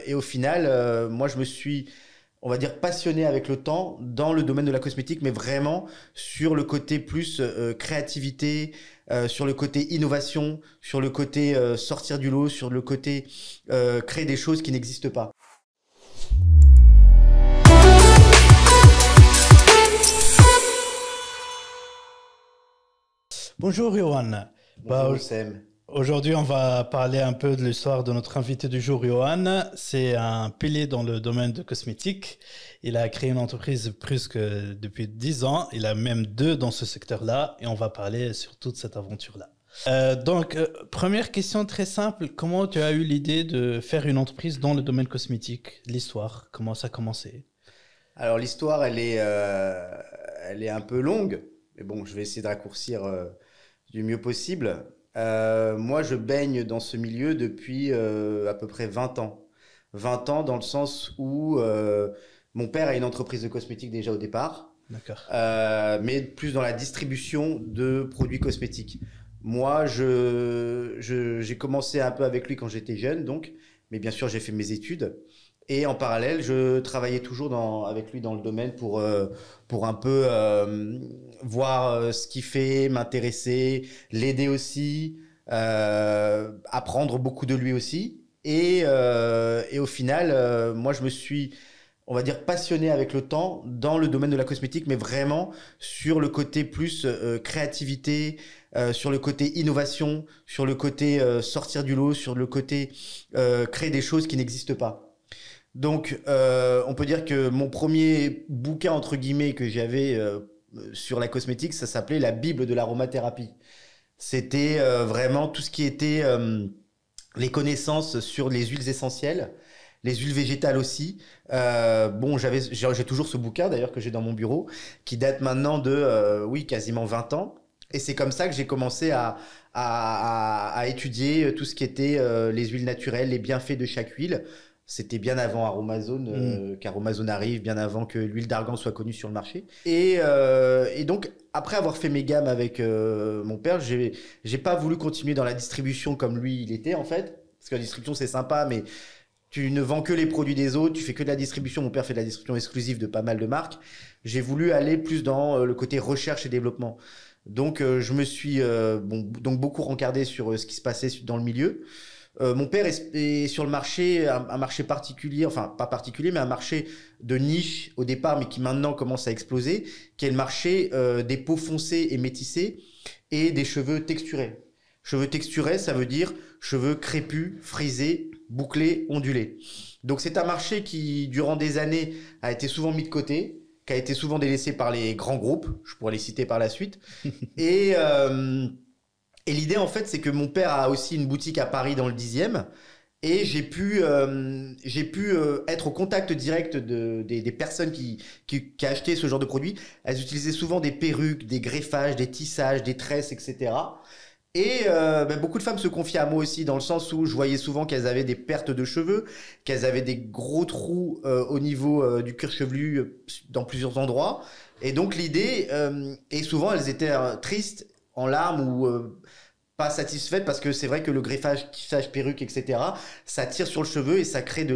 et au final, moi, je me suis, on va dire, passionné avec le temps dans le domaine de la cosmétique, mais vraiment sur le côté plus créativité, sur le côté innovation, sur le côté sortir du lot, sur le côté créer des choses qui n'existent pas. Bonjour Johan. Bonjour Sam. Aujourd'hui, on va parler un peu de l'histoire de notre invité du jour, Johan. C'est un pilier dans le domaine de cosmétique. Il a créé une entreprise presque depuis 10 ans. Il a même 2 dans ce secteur-là et on va parler sur toute cette aventure-là. Première question très simple. Comment tu as eu l'idée de faire une entreprise dans le domaine cosmétique? L'histoire, comment ça a commencé? Alors l'histoire, elle est un peu longue, mais bon, je vais essayer de raccourcir du mieux possible. Moi, je baigne dans ce milieu depuis à peu près 20 ans. 20 ans dans le sens où mon père a une entreprise de cosmétiques déjà au départ, D'accord. mais plus dans la distribution de produits cosmétiques. Moi, j'ai commencé un peu avec lui quand j'étais jeune, donc, mais bien sûr, j'ai fait mes études. Et en parallèle, je travaillais toujours avec lui dans le domaine pour un peu voir ce qu'il fait, m'intéresser, l'aider aussi, apprendre beaucoup de lui aussi. Et au final, moi, je me suis, on va dire, passionné avec le temps dans le domaine de la cosmétique, mais vraiment sur le côté plus créativité, sur le côté innovation, sur le côté sortir du lot, sur le côté créer des choses qui n'existent pas. Donc, on peut dire que mon premier bouquin, entre guillemets, que j'avais sur la cosmétique, ça s'appelait La Bible de l'aromathérapie. C'était vraiment tout ce qui était les connaissances sur les huiles essentielles, les huiles végétales aussi. Bon, j'ai toujours ce bouquin, d'ailleurs, que j'ai dans mon bureau, qui date maintenant de, oui, quasiment 20 ans. Et c'est comme ça que j'ai commencé à étudier tout ce qui était les huiles naturelles, les bienfaits de chaque huile. C'était bien avant Aromazone, qu'Aromazone arrive, bien avant que l'huile d'argan soit connue sur le marché. Et donc, après avoir fait mes gammes avec mon père, j'ai pas voulu continuer dans la distribution comme lui, il était en fait. Parce que la distribution, c'est sympa, mais tu ne vends que les produits des autres, tu fais que de la distribution. Mon père fait de la distribution exclusive de pas mal de marques. J'ai voulu aller plus dans le côté recherche et développement. Donc, je me suis donc beaucoup rencardé sur ce qui se passait dans le milieu. Mon père est sur le marché, un marché particulier, enfin pas particulier, mais un marché de niche au départ, mais qui maintenant commence à exploser, qui est le marché des peaux foncées et métissées et des cheveux texturés. Cheveux texturés, ça veut dire cheveux crépus, frisés, bouclés, ondulés. Donc c'est un marché qui, durant des années, a été souvent mis de côté, qui a été souvent délaissé par les grands groupes, je pourrais les citer par la suite, et l'idée, en fait, c'est que mon père a aussi une boutique à Paris dans le 10e. Et j'ai pu être au contact direct des personnes qui achetaient ce genre de produits. Elles utilisaient souvent des perruques, des greffages, des tissages, des tresses, etc. Et beaucoup de femmes se confiaient à moi aussi dans le sens où je voyais souvent qu'elles avaient des pertes de cheveux, qu'elles avaient des gros trous au niveau du cuir chevelu dans plusieurs endroits. Et donc l'idée, et souvent elles étaient tristes, en larmes ou pas satisfaites parce que c'est vrai que le greffage, tissage, perruque, etc., ça tire sur le cheveu et ça crée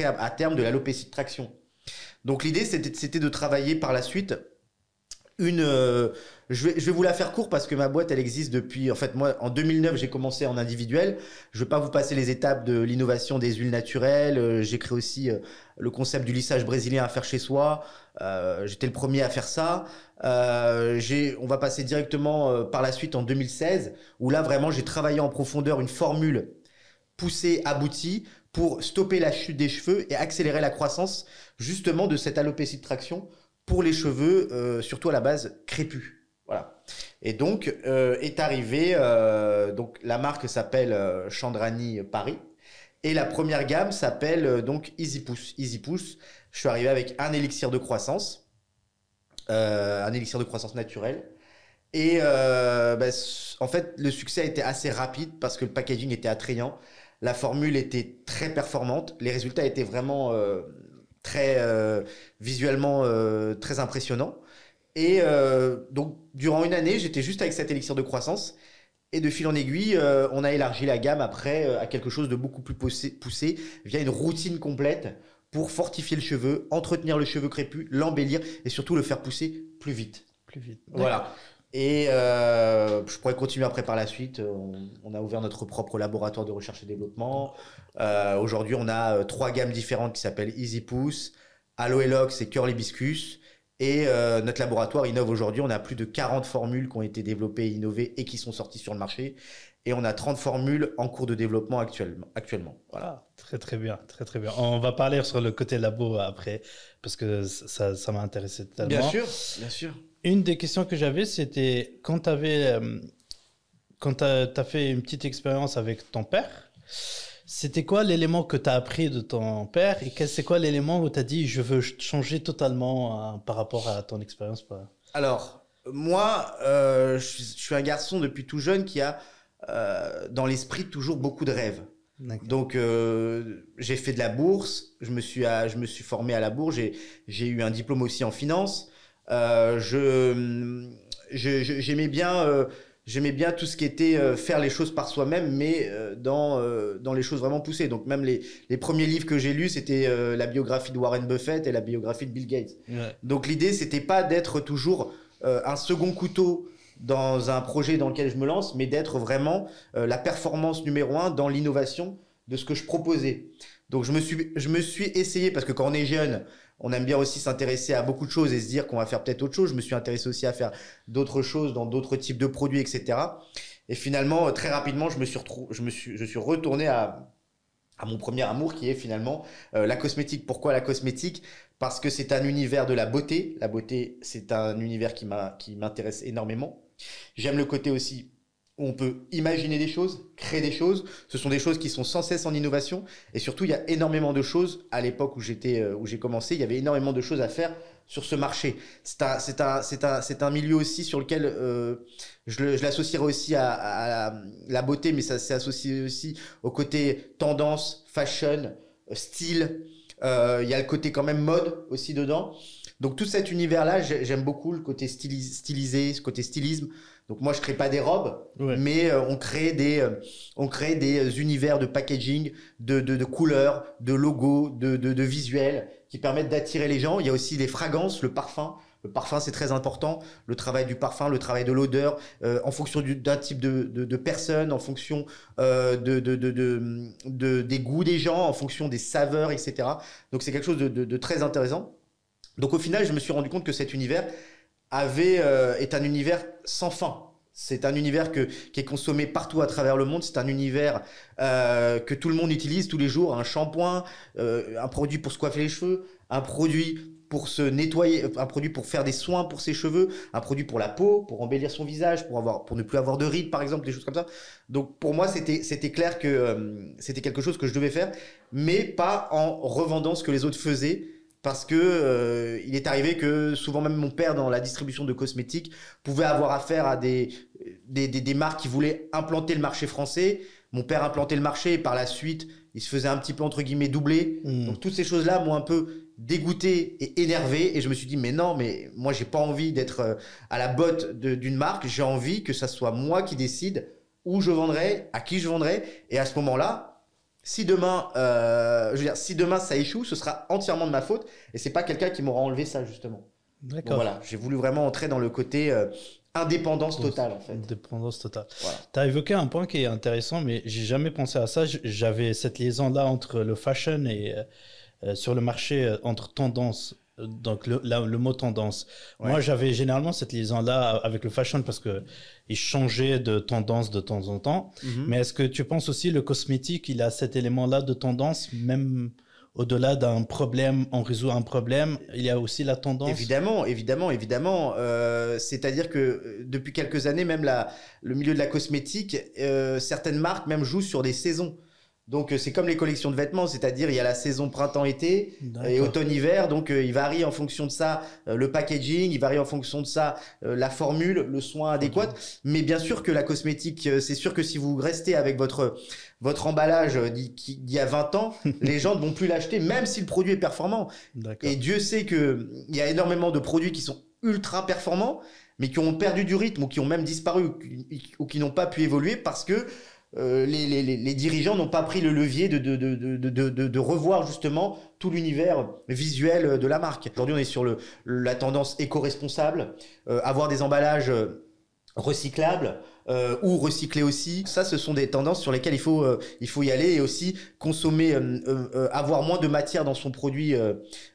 à terme de l'alopécie de traction. Donc l'idée, c'était de travailler par la suite je vais vous la faire court parce que ma boîte, elle existe depuis... En fait, moi, en 2009, j'ai commencé en individuel. Je ne vais pas vous passer les étapes de l'innovation des huiles naturelles. J'ai créé aussi le concept du lissage brésilien à faire chez soi. J'étais le premier à faire ça. On va passer directement par la suite en 2016, où là, vraiment, j'ai travaillé en profondeur une formule poussée, aboutie, pour stopper la chute des cheveux et accélérer la croissance justement de cette alopécie de traction pour les cheveux, surtout à la base crépus. Voilà. Et donc est arrivé, donc la marque s'appelle Chandrani Paris et la première gamme s'appelle donc Easy Pousse. Easy Pousse. Je suis arrivé avec un élixir de croissance naturel. Et en fait, le succès a été assez rapide parce que le packaging était attrayant, la formule était très performante, les résultats étaient vraiment très visuellement très impressionnants. Et donc, durant une année, j'étais juste avec cet élixir de croissance. Et de fil en aiguille, on a élargi la gamme après à quelque chose de beaucoup plus poussé via une routine complète pour fortifier le cheveu, entretenir le cheveu crépus, l'embellir et surtout le faire pousser plus vite. Plus vite. Voilà. Et je pourrais continuer après par la suite. On a ouvert notre propre laboratoire de recherche et développement. Aujourd'hui, on a 3 gammes différentes qui s'appellent Easy Pousse, Aloe Locks et Curl Hibiscus. Et notre laboratoire innove aujourd'hui. On a plus de 40 formules qui ont été développées et innovées et qui sont sorties sur le marché. Et on a 30 formules en cours de développement actuellement. Voilà. Très, très bien. Très, très bien. On va parler sur le côté labo après, parce que ça m'a intéressé tellement. Bien sûr, bien sûr. Une des questions que j'avais, c'était quand tu as fait une petite expérience avec ton père, c'était quoi l'élément que tu as appris de ton père et c'est quoi l'élément où tu as dit je veux changer totalement par rapport à ton expérience? Alors, moi, je suis un garçon depuis tout jeune qui a dans l'esprit toujours beaucoup de rêves. D'accord. Donc, j'ai fait de la bourse, je me suis formé à la bourse, j'ai eu un diplôme aussi en finance. J'aimais bien tout ce qui était faire les choses par soi-même, mais dans les choses vraiment poussées. Donc même les premiers livres que j'ai lus, c'était la biographie de Warren Buffett et la biographie de Bill Gates. Ouais. Donc l'idée, c'était pas d'être toujours un second couteau dans un projet dans lequel je me lance, mais d'être vraiment la performance numéro 1 dans l'innovation de ce que je proposais. Donc je me suis essayé, parce que quand on est jeune, on aime bien aussi s'intéresser à beaucoup de choses et se dire qu'on va faire peut-être autre chose. Je me suis intéressé aussi à faire d'autres choses dans d'autres types de produits, etc. Et finalement, très rapidement, je suis retourné à mon premier amour qui est finalement la cosmétique. Pourquoi la cosmétique? Parce que c'est un univers de la beauté. La beauté, c'est un univers qui m'intéresse énormément. J'aime le côté aussi où on peut imaginer des choses, créer des choses. Ce sont des choses qui sont sans cesse en innovation. Et surtout, il y a énormément de choses. À l'époque où j'ai commencé, il y avait énormément de choses à faire sur ce marché. C'est un milieu aussi sur lequel je l'associerais aussi à la beauté, mais ça s'est associé aussi au côté tendance, fashion, style. Il y a le côté quand même mode aussi dedans. Donc tout cet univers-là, j'aime beaucoup le côté stylisé, ce côté stylisme. Donc moi, je crée pas des robes, ouais. mais on crée des univers de packaging, de couleurs, de logos, de visuels qui permettent d'attirer les gens. Il y a aussi des fragrances, le parfum. Le parfum, c'est très important. Le travail du parfum, le travail de l'odeur, en fonction d'un type de personne, en fonction des goûts des gens, en fonction des saveurs, etc. Donc c'est quelque chose de très intéressant. Donc au final, je me suis rendu compte que cet univers est un univers sans fin. C'est un univers qui est consommé partout à travers le monde. C'est un univers que tout le monde utilise tous les jours. Un shampoing, un produit pour se coiffer les cheveux, un produit pour se nettoyer, un produit pour faire des soins pour ses cheveux, un produit pour la peau, pour embellir son visage, pour ne plus avoir de rides par exemple, des choses comme ça. Donc pour moi, c'était clair que c'était quelque chose que je devais faire, mais pas en revendant ce que les autres faisaient. Parce que il est arrivé que souvent même mon père dans la distribution de cosmétiques pouvait avoir affaire à des marques qui voulaient implanter le marché français. Mon père implantait le marché et par la suite il se faisait un petit peu entre guillemets doubler. Donc toutes ces choses-là m'ont un peu dégoûté et énervé et je me suis dit mais non, mais moi j'ai pas envie d'être à la botte d'une marque. J'ai envie que ça soit moi qui décide où je vendrai, à qui je vendrai, et à ce moment-là, si demain ça échoue, ce sera entièrement de ma faute et c'est pas quelqu'un qui m'aura enlevé ça justement. D'accord. Donc voilà, j'ai voulu vraiment entrer dans le côté indépendance totale en fait. Indépendance totale. Voilà. Tu as évoqué un point qui est intéressant, mais j'ai jamais pensé à ça. J'avais cette liaison-là entre le fashion et sur le marché entre tendance. Donc le mot tendance. Ouais. Moi, j'avais généralement cette liaison-là avec le fashion parce que il changeait de tendance de temps en temps. Mais est-ce que tu penses aussi le cosmétique, il a cet élément-là de tendance, même au-delà d'un problème, on résout un problème, il y a aussi la tendance? Évidemment. C'est-à-dire que depuis quelques années, même le milieu de la cosmétique, certaines marques même jouent sur des saisons. Donc c'est comme les collections de vêtements, c'est-à-dire il y a la saison printemps-été et automne-hiver, donc il varie en fonction de ça le packaging, il varie en fonction de ça la formule, le soin adéquat. Mais bien sûr que la cosmétique, c'est sûr que si vous restez avec votre emballage d'il y a 20 ans, les gens ne vont plus l'acheter, même si le produit est performant. Et Dieu sait qu'il y a énormément de produits qui sont ultra performants, mais qui ont perdu du rythme ou qui ont même disparu ou qui n'ont pas pu évoluer parce que les dirigeants n'ont pas pris le levier de revoir justement tout l'univers visuel de la marque. Aujourd'hui, on est sur la tendance éco-responsable, avoir des emballages recyclables ou recyclés aussi. Ça, ce sont des tendances sur lesquelles il faut y aller et aussi consommer, avoir moins de matière dans son produit,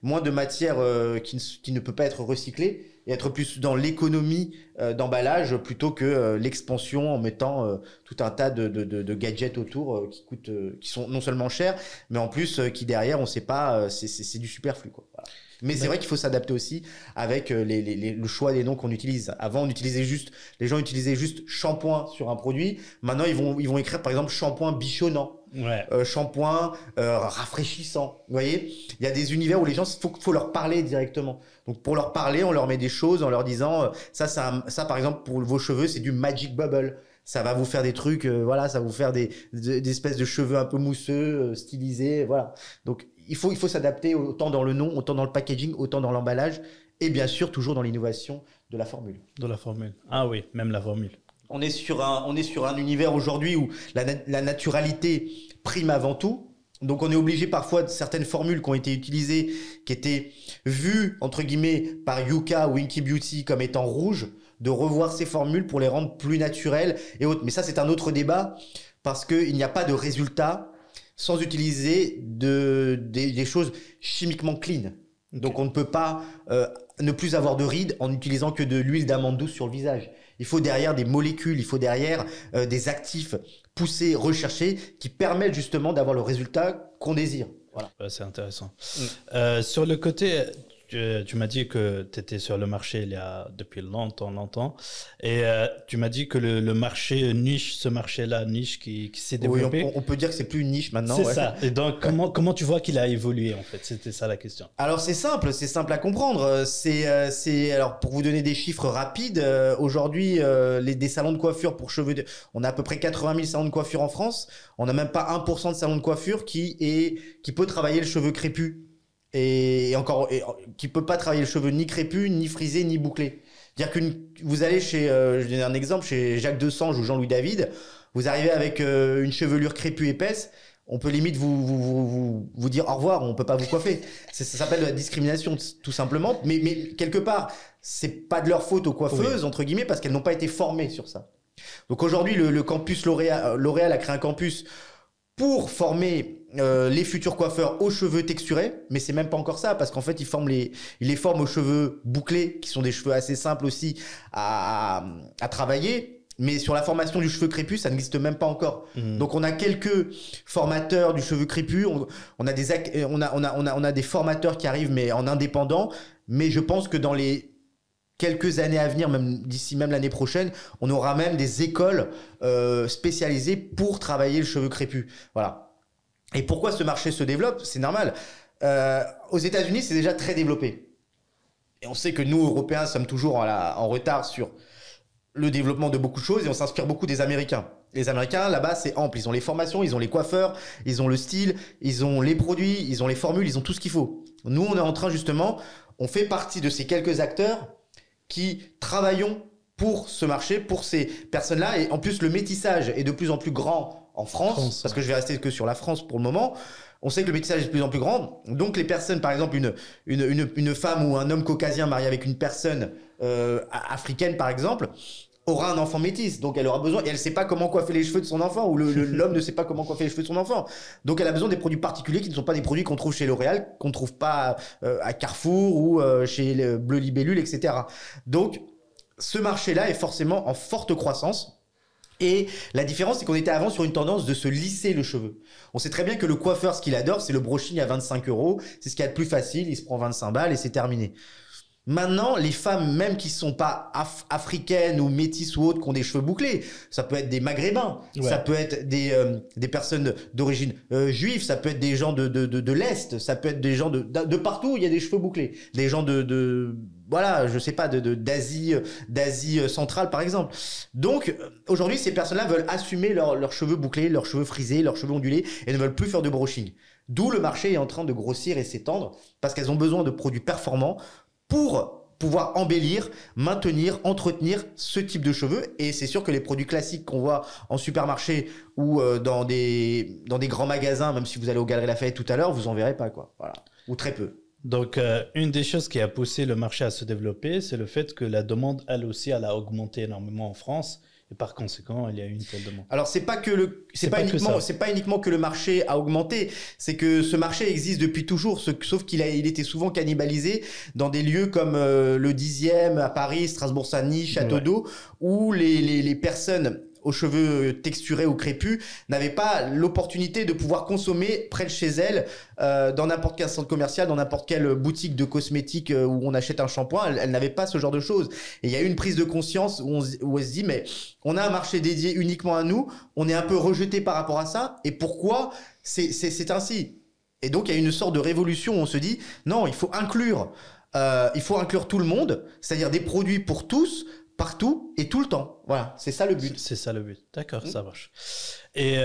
moins de matière qui ne peut pas être recyclée et être plus dans l'économie d'emballage plutôt que l'expansion en mettant tout un tas de gadgets autour qui sont non seulement chers, mais en plus qui derrière, on sait pas, c'est du superflu, quoi. Voilà. Mais c'est vrai qu'il faut s'adapter aussi avec le choix des noms qu'on utilise. Avant, les gens utilisaient juste shampoing sur un produit. Maintenant, ils vont écrire par exemple shampoing bichonnant, shampoing rafraîchissant. Vous voyez, il y a des univers où les gens, faut leur parler directement. Donc pour leur parler, on leur met des choses en leur disant ça par exemple pour vos cheveux, c'est du Magic Bubble. Ça va vous faire des trucs, voilà, ça va vous faire des espèces de cheveux un peu mousseux, stylisés, voilà. Donc il faut s'adapter autant dans le nom, autant dans le packaging, autant dans l'emballage, et bien sûr toujours dans l'innovation de la formule. De la formule. Ah oui, même la formule. On est sur un univers aujourd'hui où la naturalité prime avant tout. Donc on est obligé parfois de certaines formules qui ont été utilisées, qui étaient vues entre guillemets par Yuka ou Winky Beauty comme étant rouges, de revoir ces formules pour les rendre plus naturelles et autres. Mais ça, c'est un autre débat parce qu'il n'y a pas de résultat sans utiliser des choses chimiquement clean. Donc on ne peut pas ne plus avoir de rides en utilisant que de l'huile d'amande douce sur le visage. Il faut derrière des molécules, il faut derrière des actifs poussés, recherchés, qui permettent justement d'avoir le résultat qu'on désire. Voilà. Ouais, c'est intéressant. Sur le côté, tu m'as dit que tu étais sur le marché depuis longtemps. Et tu m'as dit que le marché niche, ce marché-là niche qui s'est développé. Oui, on peut dire que c'est plus une niche maintenant. C'est ça. Et donc, comment tu vois qu'il a évolué en fait? C'était ça la question. Alors c'est simple à comprendre. Alors pour vous donner des chiffres rapides, aujourd'hui des salons de coiffure pour cheveux, on a à peu près 80 000 salons de coiffure en France. On n'a même pas 1% de salons de coiffure qui peut travailler le cheveu crépus. Et qui peut pas travailler le cheveu ni crépus, ni frisé, ni bouclé. C'est-à-dire que vous allez je vais donner un exemple, chez Jacques Desange ou Jean-Louis David, vous arrivez avec une chevelure crépue épaisse, on peut limite vous dire au revoir, on peut pas vous coiffer. Ça s'appelle de la discrimination, tout simplement. Mais quelque part, c'est pas de leur faute aux coiffeuses, entre guillemets, parce qu'elles n'ont pas été formées sur ça. Donc aujourd'hui, le campus L'Oréal a créé un campus pour former les futurs coiffeurs aux cheveux texturés, mais c'est même pas encore ça, parce qu'en fait ils les forment aux cheveux bouclés, qui sont des cheveux assez simples aussi à travailler, mais sur la formation du cheveu crépus, ça n'existe même pas encore. Donc on a quelques formateurs du cheveu crépus, on a des formateurs qui arrivent mais en indépendant, mais je pense que dans les quelques années à venir, même d'ici même l'année prochaine, on aura même des écoles spécialisées pour travailler le cheveu crépus. Voilà. Et pourquoi ce marché se développe? C'est normal. Aux États-Unis, c'est déjà très développé. Et on sait que nous, Européens, sommes toujours en retard sur le développement de beaucoup de choses et on s'inspire beaucoup des Américains. Les Américains, là-bas, c'est ample. Ils ont les formations, ils ont les coiffeurs, ils ont le style, ils ont les produits, ils ont les formules, ils ont tout ce qu'il faut. Nous, on est en train justement, on fait partie de ces quelques acteurs qui travaillons pour ce marché, pour ces personnes-là. Et en plus, le métissage est de plus en plus grand en France, parce que je vais rester que sur la France pour le moment. On sait que le métissage est de plus en plus grand. Donc les personnes, par exemple, une femme ou un homme caucasien marié avec une personne africaine, par exemple, aura un enfant métis. Donc elle aura besoin, et elle ne sait pas comment coiffer les cheveux de son enfant, ou l'homme ne sait pas comment coiffer les cheveux de son enfant. Donc elle a besoin des produits particuliers qui ne sont pas des produits qu'on trouve chez L'Oréal, qu'on ne trouve pas à Carrefour ou chez Bleu Libellule, etc. Donc ce marché-là est forcément en forte croissance. Et la différence, c'est qu'on était avant sur une tendance de se lisser le cheveu. On sait très bien que le coiffeur, ce qu'il adore, c'est le brushing à 25 €. C'est ce qu'il y a de plus facile. Il se prend 25 balles et c'est terminé. Maintenant, les femmes, même qui sont pas africaines ou métisses ou autres, qui ont des cheveux bouclés, ça peut être des maghrébins, ça peut être des personnes d'origine juive, ça peut être des gens de l'Est, ça peut être des gens de partout où il y a des cheveux bouclés. Des gens voilà, je sais pas, d'Asie centrale, par exemple. Donc, aujourd'hui, ces personnes-là veulent assumer leurs cheveux bouclés, leurs cheveux frisés, leurs cheveux ondulés et ne veulent plus faire de brushing. D'où le marché est en train de grossir et s'étendre parce qu'elles ont besoin de produits performants pour pouvoir embellir, maintenir, entretenir ce type de cheveux. Et c'est sûr que les produits classiques qu'on voit en supermarché ou dans des grands magasins, même si vous allez aux Galeries Lafayette tout à l'heure, vous en verrez pas, quoi. Voilà. Ou très peu. Donc, une des choses qui a poussé le marché à se développer, c'est le fait que la demande, elle aussi, elle a augmenté énormément en France. Et par conséquent, il y a eu une telle demande. Alors, c'est pas uniquement que le marché a augmenté, c'est que ce marché existe depuis toujours, sauf qu'il était souvent cannibalisé dans des lieux comme le 10e à Paris, Strasbourg-Saint-Denis, Château d'Eau, où les personnes aux cheveux texturés ou crépus n'avaient pas l'opportunité de pouvoir consommer près de chez elles, dans n'importe quel centre commercial, dans n'importe quelle boutique de cosmétiques où on achète un shampoing. Elles n'avaient pas ce genre de choses. Et il y a eu une prise de conscience où on se dit, mais on a un marché dédié uniquement à nous, on est un peu rejeté par rapport à ça, et pourquoi c'est ainsi? Et donc il y a une sorte de révolution où on se dit, non, il faut inclure tout le monde, c'est-à-dire des produits pour tous, partout et tout le temps. Voilà, c'est ça le but. C'est ça le but. D'accord, ça marche. Et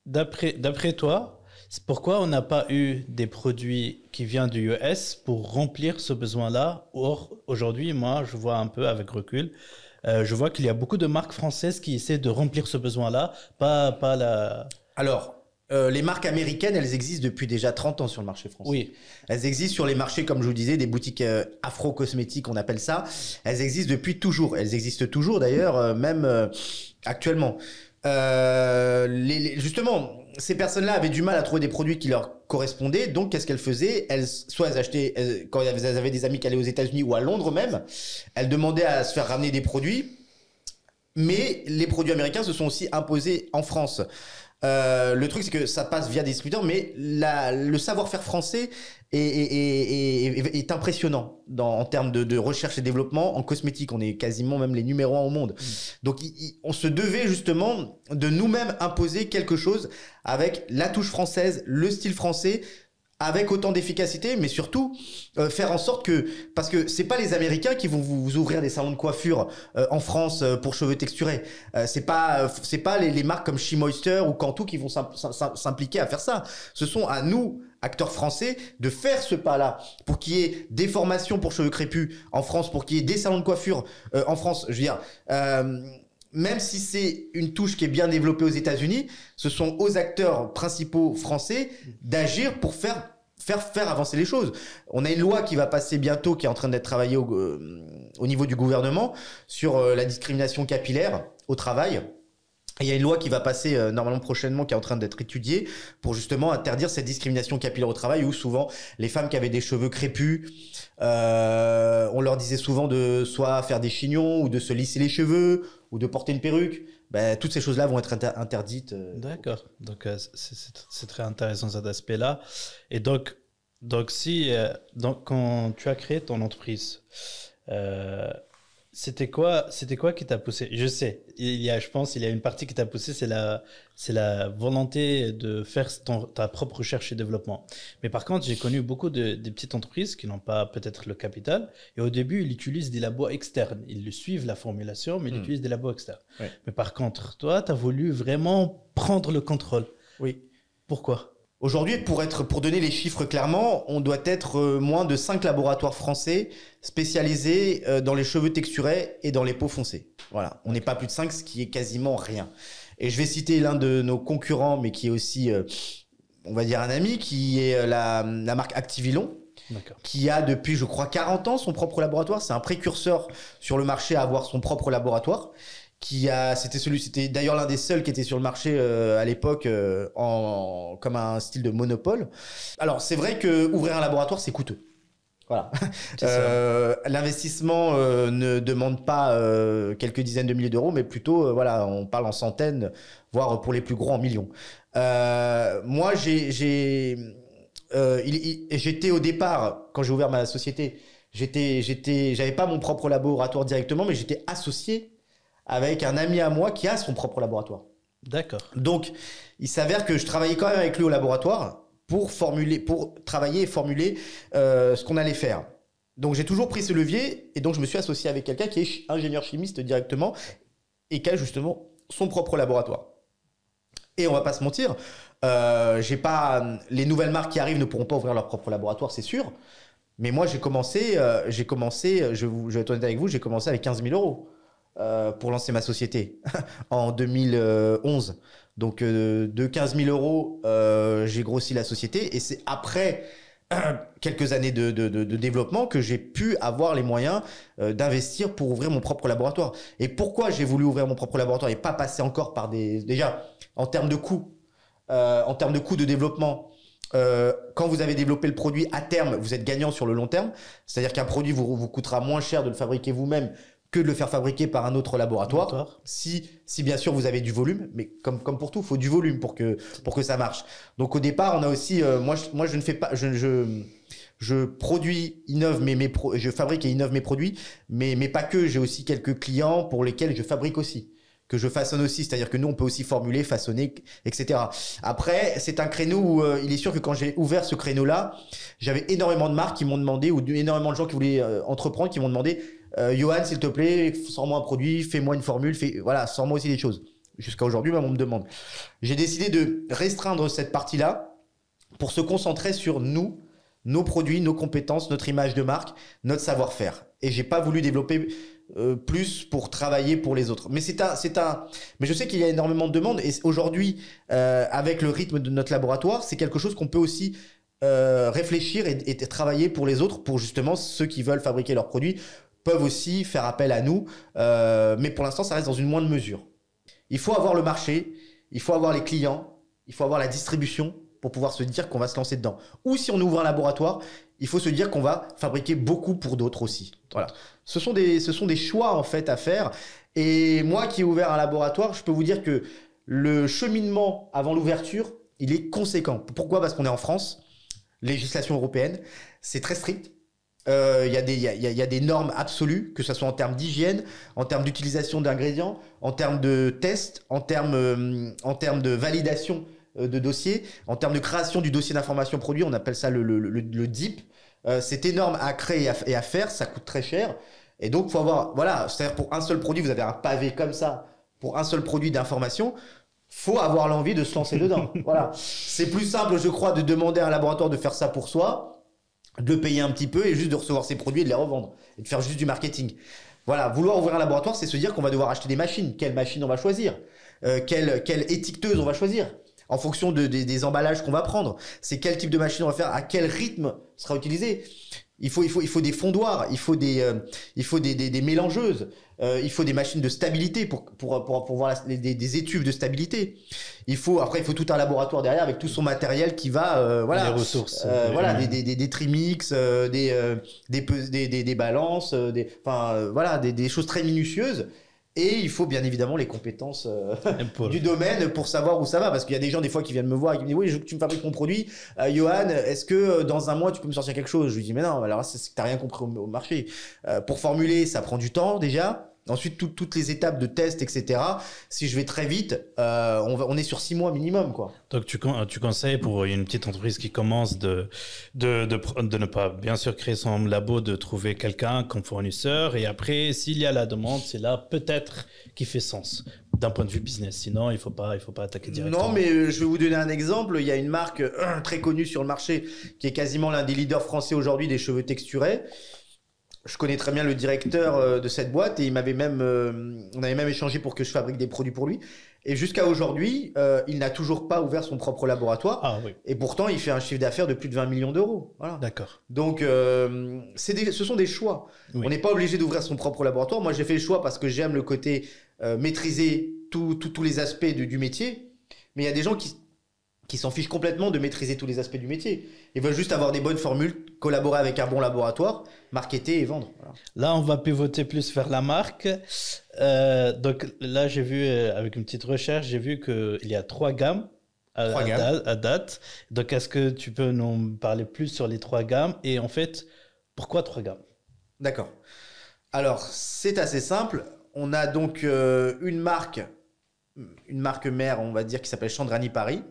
d'après toi, c'est pourquoi on n'a pas eu des produits qui viennent du US pour remplir ce besoin-là? Or, aujourd'hui, moi, je vois un peu avec recul, je vois qu'il y a beaucoup de marques françaises qui essaient de remplir ce besoin-là, pas la... Alors, les marques américaines, elles existent depuis déjà 30 ans sur le marché français. Oui. Elles existent sur les marchés, comme je vous disais, des boutiques afro-cosmétiques, on appelle ça. Elles existent depuis toujours. Elles existent toujours d'ailleurs, même actuellement. Justement, ces personnes-là avaient du mal à trouver des produits qui leur correspondaient. Donc, qu'est-ce qu'elles faisaient? Soit elles achetaient, quand elles avaient des amis qui allaient aux États-Unis ou à Londres même, elles demandaient à se faire ramener des produits. Mais les produits américains se sont aussi imposés en France. Le truc, c'est que ça passe via des distributeurs, mais le savoir-faire français est impressionnant en termes de recherche et développement en cosmétique. On est quasiment même les numéros 1 au monde. Donc, on se devait justement de nous-mêmes imposer quelque chose avec la touche française, le style français, avec autant d'efficacité, mais surtout faire en sorte que, parce que c'est pas les Américains qui vont vous ouvrir des salons de coiffure en France pour cheveux texturés. C'est pas les marques comme She Moisture ou Cantu qui vont s'impliquer à faire ça. Ce sont à nous, acteurs français, de faire ce pas-là pour qu'il y ait des formations pour cheveux crépus en France, pour qu'il y ait des salons de coiffure en France. Je veux dire. Même si c'est une touche qui est bien développée aux États-Unis, ce sont aux acteurs principaux français d'agir pour faire avancer les choses. On a une loi qui va passer bientôt, qui est en train d'être travaillée au niveau du gouvernement sur la discrimination capillaire au travail. Et il y a une loi qui va passer normalement prochainement, qui est en train d'être étudiée pour justement interdire cette discrimination capillaire au travail, où souvent les femmes qui avaient des cheveux crépus, on leur disait souvent de soit faire des chignons ou de se lisser les cheveux ou de porter une perruque. Ben, toutes ces choses-là vont être interdites. D'accord. Donc, c'est très intéressant cet aspect-là. Et donc quand tu as créé ton entreprise, c'était quoi qui t'a poussé? Je sais, je pense qu'il y a une partie qui t'a poussé, c'est la volonté de faire ta propre recherche et développement. Mais par contre, j'ai connu beaucoup des petites entreprises qui n'ont pas peut-être le capital, et au début, ils utilisent des labos externes. Ils suivent la formulation, mais ils utilisent des labos externes. Oui. Mais par contre, toi, tu as voulu vraiment prendre le contrôle. Oui. Pourquoi? Aujourd'hui, pour donner les chiffres clairement, on doit être moins de 5 laboratoires français spécialisés dans les cheveux texturés et dans les peaux foncées. Voilà, on n'est pas plus de 5, ce qui est quasiment rien. Et je vais citer l'un de nos concurrents, mais qui est aussi, on va dire, un ami, qui est la marque Activilon. Qui a depuis, je crois, 40 ans son propre laboratoire. C'est un précurseur sur le marché à avoir son propre laboratoire. C'était d'ailleurs l'un des seuls qui était sur le marché à l'époque comme un style de monopole. Alors c'est vrai que ouvrir un laboratoire c'est coûteux. Voilà. L'investissement ne demande pas quelques dizaines de milliers d'euros, mais plutôt voilà, on parle en centaines, voire pour les plus gros en millions. Moi j'étais au départ, quand j'ai ouvert ma société, j'avais pas mon propre laboratoire directement, mais j'étais associé avec un ami à moi qui a son propre laboratoire. D'accord. Donc, il s'avère que je travaillais quand même avec lui au laboratoire pour travailler et formuler ce qu'on allait faire. Donc, j'ai toujours pris ce levier et donc je me suis associé avec quelqu'un qui est ingénieur chimiste directement et qui a justement son propre laboratoire. Et on va pas se mentir, les nouvelles marques qui arrivent ne pourront pas ouvrir leur propre laboratoire, c'est sûr. Mais moi, je vais être honnête avec vous, j'ai commencé avec 15 000 euros pour lancer ma société en 2011. Donc, de 15 000 euros, j'ai grossi la société. Et c'est après quelques années de développement que j'ai pu avoir les moyens d'investir pour ouvrir mon propre laboratoire. Et pourquoi j'ai voulu ouvrir mon propre laboratoire et pas passer encore par déjà, en termes de coûts, de développement, quand vous avez développé le produit à terme, vous êtes gagnant sur le long terme. C'est-à-dire qu'un produit vous coûtera moins cher de le fabriquer vous-même que de le faire fabriquer par un autre laboratoire. Si bien sûr vous avez du volume, mais comme pour tout, il faut du volume pour que ça marche. Donc au départ, on a aussi, moi je ne fais pas, je produis, innove je fabrique et innove mes produits, mais pas que. J'ai aussi quelques clients pour lesquels je fabrique aussi, que je façonne aussi. C'est-à-dire que nous, on peut aussi formuler, façonner, etc. Après, c'est un créneau où il est sûr que quand j'ai ouvert ce créneau-là, j'avais énormément de marques qui m'ont demandé, ou énormément de gens qui voulaient entreprendre, qui m'ont demandé, Johan, s'il te plaît, sors-moi un produit, fais-moi une formule, voilà, sors-moi aussi des choses. Jusqu'à aujourd'hui, même on me demande. J'ai décidé de restreindre cette partie-là pour se concentrer sur nous, nos produits, nos compétences, notre image de marque, notre savoir-faire. Et j'ai pas voulu développer plus pour travailler pour les autres. Mais mais je sais qu'il y a énormément de demandes et aujourd'hui, avec le rythme de notre laboratoire, c'est quelque chose qu'on peut aussi réfléchir et travailler pour les autres, pour justement ceux qui veulent fabriquer leurs produits peuvent aussi faire appel à nous, mais pour l'instant, ça reste dans une moindre mesure. Il faut avoir le marché, il faut avoir les clients, il faut avoir la distribution pour pouvoir se dire qu'on va se lancer dedans. Ou si on ouvre un laboratoire, il faut se dire qu'on va fabriquer beaucoup pour d'autres aussi. Voilà. Ce sont des choix en fait à faire. Et moi qui ai ouvert un laboratoire, je peux vous dire que le cheminement avant l'ouverture, il est conséquent. Pourquoi ? Parce qu'on est en France, législation européenne, c'est très strict. Il y a des normes absolues, que ce soit en termes d'hygiène, en termes d'utilisation d'ingrédients, en termes de tests, en termes de validation de dossier, en termes de création du dossier d'information produit, on appelle ça le DIP. C'est énorme à créer et à faire, ça coûte très cher. Et donc, faut avoir, voilà, c'est-à-dire pour un seul produit, vous avez un pavé comme ça, pour un seul produit d'information, faut avoir l'envie de se lancer dedans. Voilà. C'est plus simple, je crois, de demander à un laboratoire de faire ça pour soi, de le payer un petit peu et juste de recevoir ses produits et de les revendre et de faire juste du marketing. Voilà, vouloir ouvrir un laboratoire, c'est se dire qu'on va devoir acheter des machines. Quelle machine on va choisir ? Quelle étiqueteuse on va choisir ? En fonction des emballages qu'on va prendre. C'est quel type de machine on va faire, à quel rythme sera utilisé. Il faut des fondoirs, il faut des mélangeuses, il faut des machines de stabilité pour voir des étuves de stabilité. Il faut tout un laboratoire derrière avec tout son matériel qui va, voilà. Les ressources. Voilà, des trimix, des balances, voilà, des choses très minutieuses. Et il faut bien évidemment les compétences du domaine pour savoir où ça va. Parce qu'il y a des gens des fois qui viennent me voir et qui me disent « Oui, je veux que tu me fabriques mon produit. Johan, est-ce que dans un mois, tu peux me sortir quelque chose ?» Je lui dis « Mais non, alors c'est que tu n'as rien compris au marché. Pour formuler, ça prend du temps déjà. Ensuite, toutes les étapes de test, etc. Si je vais très vite, on est sur 6 mois minimum, quoi. » Donc, tu conseilles pour une petite entreprise qui commence de ne pas, bien sûr, créer son labo, de trouver quelqu'un comme fournisseur. Et après, s'il y a la demande, c'est là peut-être qui fait sens d'un point de vue business. Sinon, il faut pas attaquer directement. Non, mais je vais vous donner un exemple. Il y a une marque très connue sur le marché qui est quasiment l'un des leaders français aujourd'hui des cheveux texturés. Je connais très bien le directeur de cette boîte et on avait même échangé pour que je fabrique des produits pour lui. Et jusqu'à aujourd'hui, il n'a toujours pas ouvert son propre laboratoire. Ah, oui. Et pourtant, il fait un chiffre d'affaires de plus de 20 millions d'euros. Voilà. D'accord. Donc, ce sont des choix. Oui. On n'est pas obligé d'ouvrir son propre laboratoire. Moi, j'ai fait le choix parce que j'aime le côté maîtriser tous les aspects du métier. Mais il y a des gens qui s'en fichent complètement de maîtriser tous les aspects du métier. Ils veulent juste avoir des bonnes formules, collaborer avec un bon laboratoire, marketer et vendre. Voilà. Là, on va pivoter plus vers la marque. Donc là, j'ai vu, avec une petite recherche, j'ai vu qu'il y a 3 gammes à date. Donc, est-ce que tu peux nous parler plus sur les 3 gammes? Et en fait, pourquoi 3 gammes? D'accord. Alors, c'est assez simple. On a donc une marque mère, on va dire, qui s'appelle Chandrani Paris.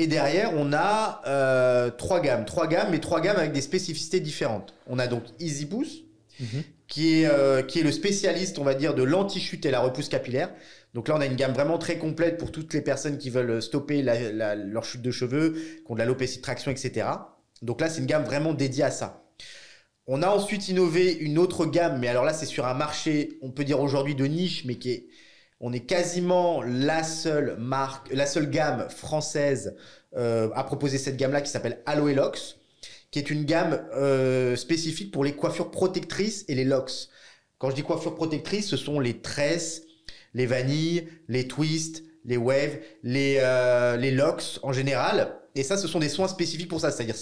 Et derrière, on a 3 gammes, mais 3 gammes avec des spécificités différentes. On a donc Easy Boost, qui est le spécialiste, on va dire, de l'anti-chute et la repousse capillaire. Donc là, on a une gamme vraiment très complète pour toutes les personnes qui veulent stopper leur chute de cheveux, qui ont de l'alopécie de traction, etc. Donc là, c'est une gamme vraiment dédiée à ça. On a ensuite innové une autre gamme, mais alors là, c'est sur un marché, on peut dire aujourd'hui de niche, mais on est quasiment la seule marque, la seule gamme française à proposer cette gamme-là qui s'appelle Aloe Locks, qui est une gamme spécifique pour les coiffures protectrices et les locks. Quand je dis coiffures protectrices, ce sont les tresses, les vanilles, les twists, les waves, les locks en général. Et ça, ce sont des soins spécifiques pour ça. C'est-à-dire,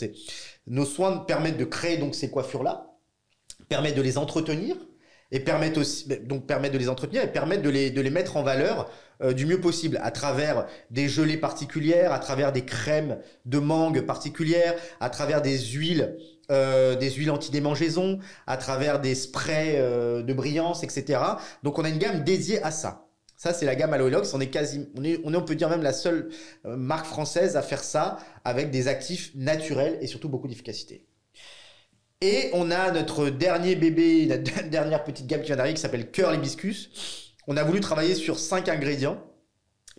nos soins permettent de créer donc ces coiffures-là, permettent de les entretenir et permettent de les mettre en valeur du mieux possible à travers des gelées particulières, à travers des crèmes de mangue particulières, à travers des huiles anti-démangeaison, à travers des sprays de brillance, etc. Donc, on a une gamme dédiée à ça. Ça, c'est la gamme Aloe Locks. On peut dire même la seule marque française à faire ça avec des actifs naturels et surtout beaucoup d'efficacité. Et on a notre dernier bébé, la dernière petite gamme qui vient d'arriver qui s'appelle Cœur l'hibiscus. On a voulu travailler sur 5 ingrédients,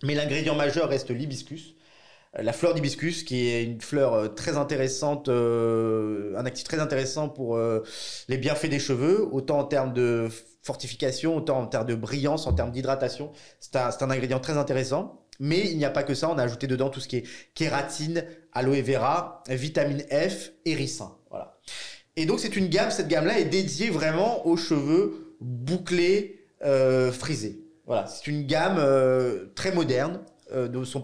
mais l'ingrédient majeur reste l'hibiscus. La fleur d'hibiscus, qui est une fleur très intéressante, un actif très intéressant pour les bienfaits des cheveux, autant en termes de fortification, autant en termes de brillance, en termes d'hydratation. C'est un ingrédient très intéressant. Mais il n'y a pas que ça, on a ajouté dedans tout ce qui est kératine, aloe vera, vitamine F et ricin. Voilà. Et donc cette gamme-là est dédiée vraiment aux cheveux bouclés, frisés. Voilà, c'est une gamme très moderne de son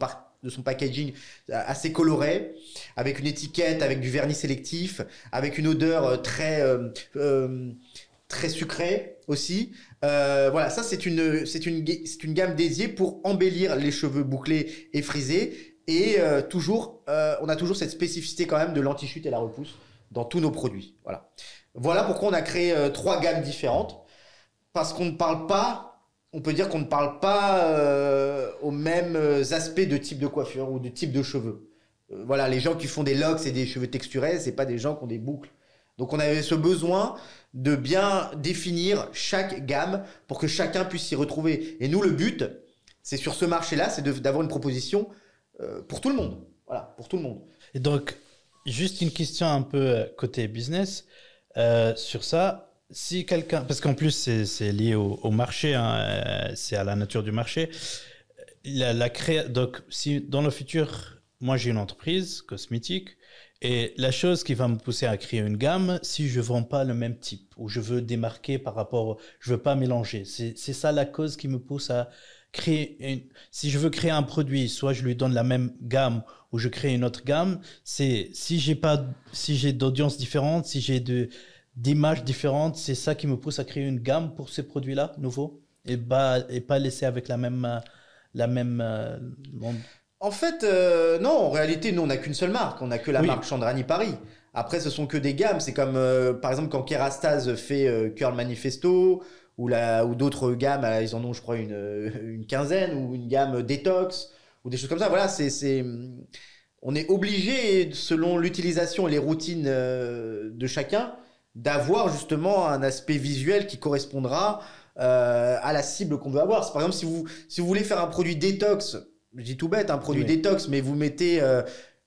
packaging assez coloré, avec une étiquette, avec du vernis sélectif, avec une odeur très sucrée aussi. Voilà, ça c'est une gamme dédiée pour embellir les cheveux bouclés et frisés. Et on a toujours cette spécificité quand même de l'anti-chute et la repousse dans tous nos produits. Voilà pourquoi on a créé 3 gammes différentes. Parce qu'on peut dire qu'on ne parle pas aux mêmes aspects de type de coiffure ou de type de cheveux. Voilà, les gens qui font des locks et des cheveux texturés, c'est pas des gens qui ont des boucles. Donc on avait ce besoin de bien définir chaque gamme pour que chacun puisse s'y retrouver. Et nous, le but, c'est sur ce marché-là, c'est d'avoir une proposition pour tout le monde. Voilà, pour tout le monde. Et donc, juste une question un peu côté business sur ça. Si quelqu'un, parce qu'en plus c'est lié au marché, hein, c'est à la nature du marché. Donc, si dans le futur, moi j'ai une entreprise cosmétique et la chose qui va me pousser à créer une gamme, si je vends pas le même type ou je veux démarquer je veux pas mélanger. C'est ça la cause qui me pousse à créer si je veux créer un produit, soit je lui donne la même gamme ou je crée une autre gamme. C'est si j'ai d'audience différente, si j'ai d'images différentes, c'est ça qui me pousse à créer une gamme pour ces produits-là nouveaux et pas laisser avec la même En fait, non, en réalité, nous, on n'a qu'une seule marque. On n'a que la marque Chandrani Paris. Après, ce sont que des gammes. C'est comme, par exemple, quand Kerastase fait Curl Manifesto ou d'autres gammes, ils en ont, je crois, une quinzaine ou une gamme Détox ou des choses comme ça. Voilà, on est obligé, selon l'utilisation et les routines de chacun, d'avoir justement un aspect visuel qui correspondra à la cible qu'on veut avoir. Par exemple, si vous voulez faire un produit détox, je dis tout bête, un produit détox, mais vous mettez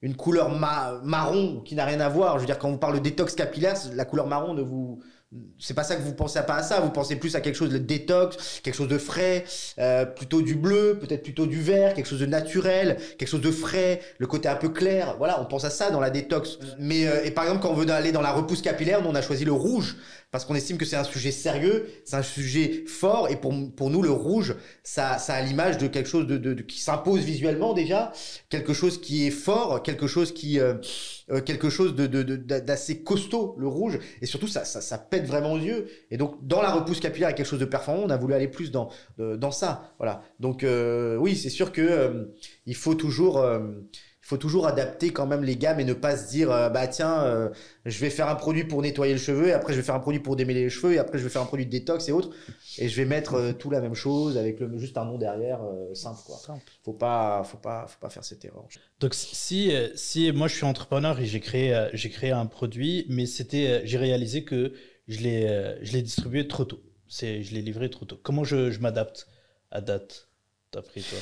une couleur marron qui n'a rien à voir. Je veux dire, quand on parle de détox capillaire, la couleur marron c'est pas ça que vous pensez pas à ça. Vous pensez plus à quelque chose de détox, quelque chose de frais, plutôt du bleu, peut-être plutôt du vert, quelque chose de naturel, quelque chose de frais, le côté un peu clair. Voilà, on pense à ça dans la détox. Mais et par exemple, quand on veut aller dans la repousse capillaire, nous on a choisi le rouge parce qu'on estime que c'est un sujet sérieux, c'est un sujet fort et pour nous le rouge, ça a l'image de quelque chose qui s'impose visuellement déjà, quelque chose qui est fort, quelque chose d'assez costaud, le rouge, et surtout ça pète vraiment aux yeux. Et donc dans la repousse capillaire, quelque chose de performant, on a voulu aller plus dans ça. Voilà. Donc oui, c'est sûr que il faut toujours adapter quand même les gammes et ne pas se dire je vais faire un produit pour nettoyer le cheveu et après je vais faire un produit pour démêler les cheveux et après je vais faire un produit de détox et autres et je vais mettre tout la même chose avec juste un nom derrière simple quoi. Faut pas faire cette erreur. Donc si moi je suis entrepreneur et j'ai créé un produit mais j'ai réalisé que je l'ai distribué trop tôt. Je l'ai livré trop tôt. Comment je m'adapte à date d'après toi?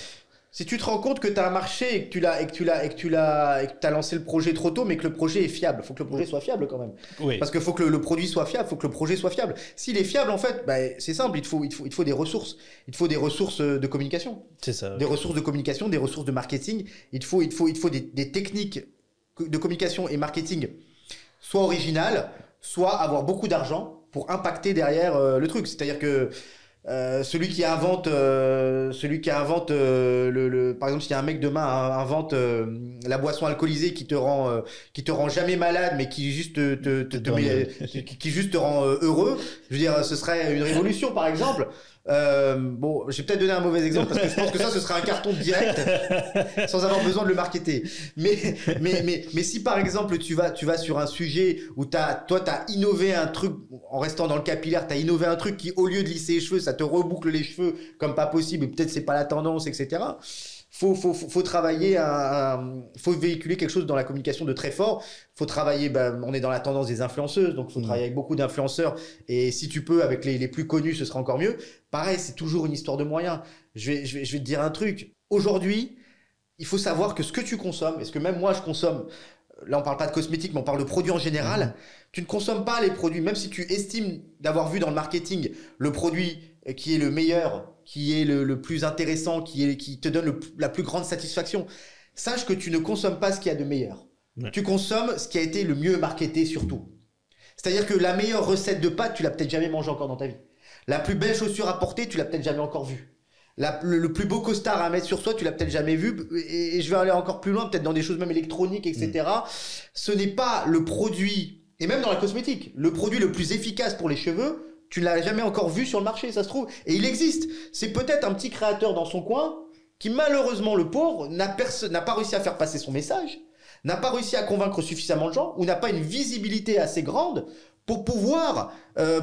Si tu te rends compte que tu as un marché et que tu as lancé le projet trop tôt, mais que le projet est fiable, il faut que le projet soit fiable quand même. Oui. Parce qu'il faut que le produit soit fiable, il faut que le projet soit fiable. S'il est fiable, en fait, bah, c'est simple, il te faut des ressources. Il te faut des ressources de communication. C'est ça. Des ressources de communication, des ressources de marketing. Il te faut des techniques de communication et marketing, soit originales, soit avoir beaucoup d'argent pour impacter derrière le truc. C'est-à-dire que celui qui invente par exemple, si un mec demain invente la boisson alcoolisée qui te rend jamais malade, mais qui juste qui juste te rend heureux, je veux dire, ce serait une révolution, par exemple. Bon, j'ai peut-être donné un mauvais exemple parce que je pense que ça, ce serait un carton direct sans avoir besoin de le marketer. Mais si par exemple tu vas sur un sujet où t'as innové un truc en restant dans le capillaire, t'as innové un truc qui, au lieu de lisser les cheveux, ça te reboucle les cheveux comme pas possible et peut-être c'est pas la tendance, etc. Faut travailler faut véhiculer quelque chose dans la communication de très fort. Faut travailler, on est dans la tendance des influenceuses, donc faut travailler avec beaucoup d'influenceurs. Et si tu peux, avec les plus connus, ce sera encore mieux. Pareil, c'est toujours une histoire de moyens. Je vais te dire un truc. Aujourd'hui, il faut savoir que ce que tu consommes, et ce que même moi je consomme, là on parle pas de cosmétiques, mais on parle de produits en général, tu ne consommes pas les produits, même si tu estimes d'avoir vu dans le marketing le produit qui est le meilleur, qui est le plus intéressant, qui te donne la plus grande satisfaction. Sache que tu ne consommes pas ce qu'il y a de meilleur. Ouais. Tu consommes ce qui a été le mieux marketé surtout. C'est-à-dire que la meilleure recette de pâtes, tu l'as peut-être jamais mangée encore dans ta vie. La plus belle chaussure à porter, tu l'as peut-être jamais encore vue. Le plus beau costard à mettre sur soi, tu l'as peut-être jamais vu. Et je vais aller encore plus loin, peut-être dans des choses même électroniques, etc. Ce n'est pas le produit, et même dans la cosmétique, le produit le plus efficace pour les cheveux. Tu ne l'as jamais encore vu sur le marché, ça se trouve. Et il existe. C'est peut-être un petit créateur dans son coin qui, malheureusement, le pauvre, n'a pas réussi à faire passer son message, n'a pas réussi à convaincre suffisamment de gens, ou n'a pas une visibilité assez grande pour pouvoir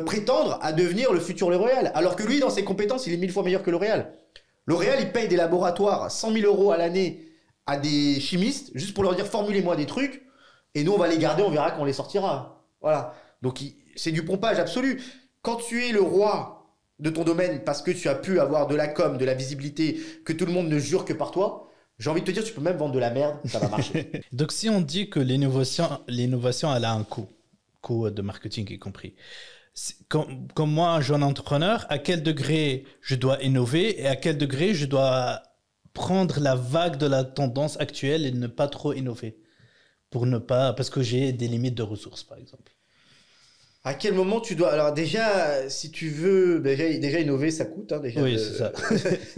prétendre à devenir le futur L'Oréal. Alors que lui, dans ses compétences, il est 1000 fois meilleur que L'Oréal. L'Oréal, il paye des laboratoires 100 000 € à l'année à des chimistes, juste pour leur dire, formulez-moi des trucs, et nous, on va les garder, on verra quand on les sortira. Voilà. Donc, c'est du pompage absolu. Quand tu es le roi de ton domaine parce que tu as pu avoir de la com, de la visibilité, que tout le monde ne jure que par toi, j'ai envie de te dire, tu peux même vendre de la merde, ça va marcher. Donc, si on dit que l'innovation, elle a un coût de marketing y compris, comme moi, un jeune entrepreneur, à quel degré je dois innover et à quel degré je dois prendre la vague de la tendance actuelle et ne pas trop innover parce que j'ai des limites de ressources, par exemple. À quel moment tu dois... Alors déjà, si tu veux... Déjà innover, ça coûte. Hein, déjà oui, c'est ça.